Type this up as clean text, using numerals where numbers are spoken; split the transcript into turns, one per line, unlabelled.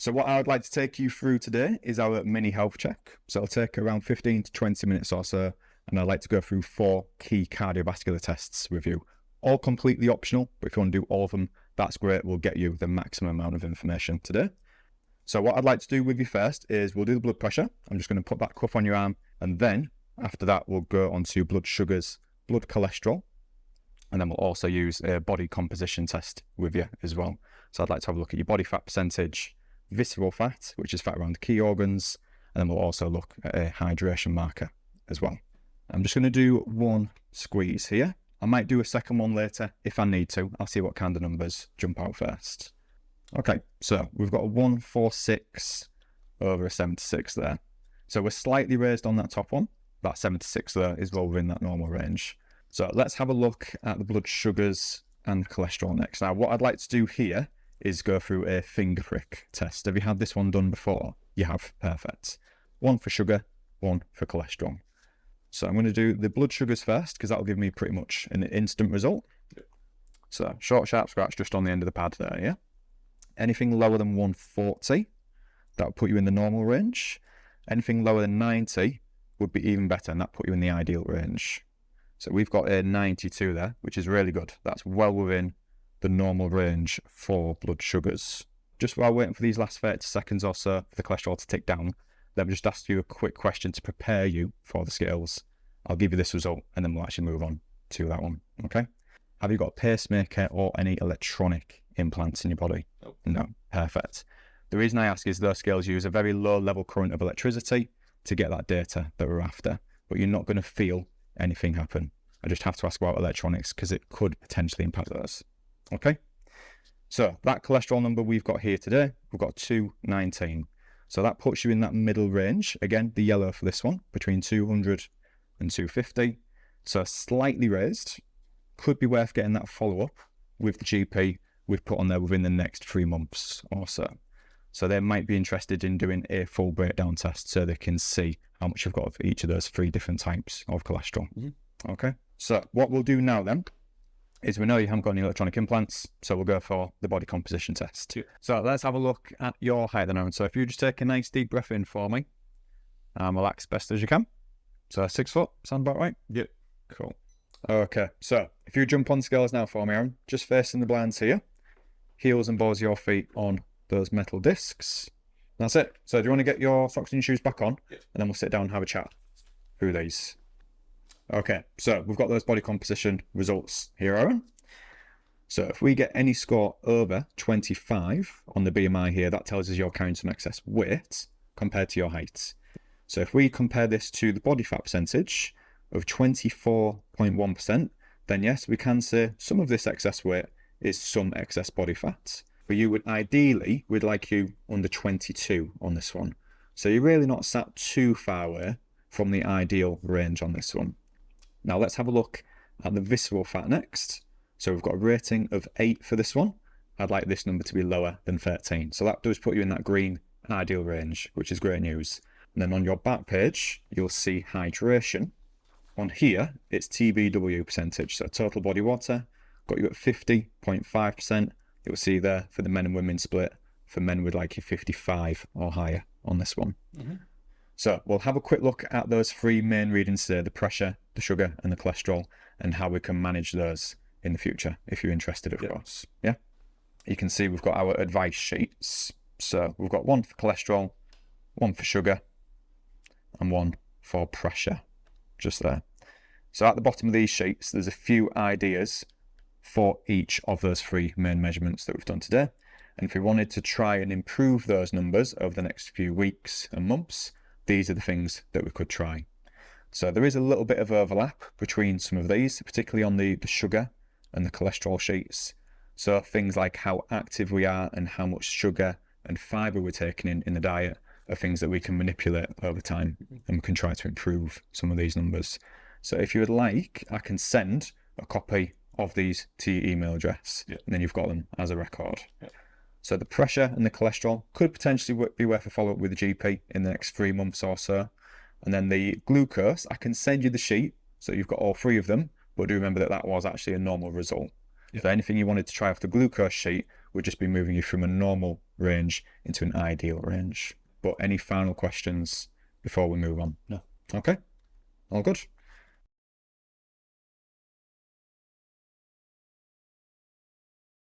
So what I would like to take you through today is our mini health check. So it'll take around 15 to 20 minutes or so, and I'd like to go through 4 key cardiovascular tests with you. All completely optional, but if you want to do all of them, that's great. We'll get you the maximum amount of information today. So what I'd like to do with you first is we'll do the blood pressure. I'm just going to put that cuff on your arm, and then after that we'll go on to blood sugars, blood cholesterol, and then we'll also use a body composition test with you as well. So I'd like to have a look at your body fat percentage, visceral fat, which is fat around key organs, and then we'll also look at a hydration marker as well. I'm just going to do one squeeze here. I might do a second one later if I need to. I'll see what kind of numbers jump out first. Okay, so we've got a 146 over a 76 there. So we're slightly raised on that top one. That 76 there is well within that normal range. So let's have a look at the blood sugars and cholesterol next. Now, what I'd like to do here is go through a finger prick test. Have you had this one done before? You have, perfect. One for sugar, one for cholesterol. So I'm going to do the blood sugars first because that'll give me pretty much an instant result. So short, sharp scratch just on the end of the pad there, yeah? Anything lower than 140, that'll put you in the normal range. Anything lower than 90 would be even better, and that put you in the ideal range. So we've got a 92 there, which is really good. That's well within the normal range for blood sugars. Just while waiting for these last 30 seconds or so for the cholesterol to tick down, let me just ask you a quick question to prepare you for the scales. I'll give you this result and then we'll actually move on to that one, okay? Have you got a pacemaker or any electronic implants in your body?
Nope.
No, perfect. The reason I ask is those scales use a very low level current of electricity to get that data that we're after, but you're not going to feel anything happen. I just have to ask about electronics because it could potentially impact those. Okay, so that cholesterol number we've got here today, we've got 219. So that puts you in that middle range. Again, the yellow for this one, between 200 and 250. So slightly raised. Could be worth getting that follow-up with the GP we've put on there within the next 3 months or so. So they might be interested in doing a full breakdown test so they can see how much you've got of each of those 3 different types of cholesterol. Okay, so what we'll do now then is we know you haven't got any electronic implants, so we'll go for the body composition test.
Yeah.
So let's have a look at your height then, Aaron. So if you just take a nice deep breath in for me, and relax best as you can. So 6 foot, sound about right?
Yep.
Cool. Okay, so if you jump on scales now for me, Aaron, just facing the blinds here, heels and balls of your feet on those metal discs. That's it. So do you want to get your socks and your shoes back on?
Yep.
And then we'll sit down and have a chat through these. Okay, so we've got those body composition results here, Aaron. So if we get any score over 25 on the BMI here, that tells us you're carrying some excess weight compared to your height. So if we compare this to the body fat percentage of 24.1%, then yes, we can say some of this excess weight is some excess body fat. But you would ideally, we'd like you under 22 on this one. So you're really not sat too far away from the ideal range on this one. Now let's have a look at the visceral fat next. So we've got a rating of 8 for this one. I'd like this number to be lower than 13. So that does put you in that green ideal range, which is great news. And then on your back page, you'll see hydration. On here, it's TBW percentage, so total body water. Got you at 50.5%. You'll see there for the men and women split. For men, we'd like you 55 or higher on this one. So we'll have a quick look at those 3 main readings today, the pressure, the sugar and the cholesterol, and how we can manage those in the future, if you're interested, of course. Yeah. You can see we've got our advice sheets. So we've got 1 for cholesterol, 1 for sugar, and 1 for pressure, just there. So at the bottom of these sheets, there's a few ideas for each of those 3 main measurements that we've done today. And if we wanted to try and improve those numbers over the next few weeks and months, these are the things that we could try. So there is a little bit of overlap between some of these, particularly on the sugar and the cholesterol sheets. So things like how active we are and how much sugar and fibre we're taking in the diet are things that we can manipulate over time, and we can try to improve some of these numbers. So if you would like, I can send a copy of these to your email address, and then you've got them as a record. So the pressure and the cholesterol could potentially be worth a follow-up with the GP in the next 3 months or so. And then the glucose, I can send you the sheet, so you've got all 3 of them, but do remember that that was actually a normal result. So anything you wanted to try off the glucose sheet would just be moving you from a normal range into an ideal range. But any final questions before we move on? No. Okay. All good.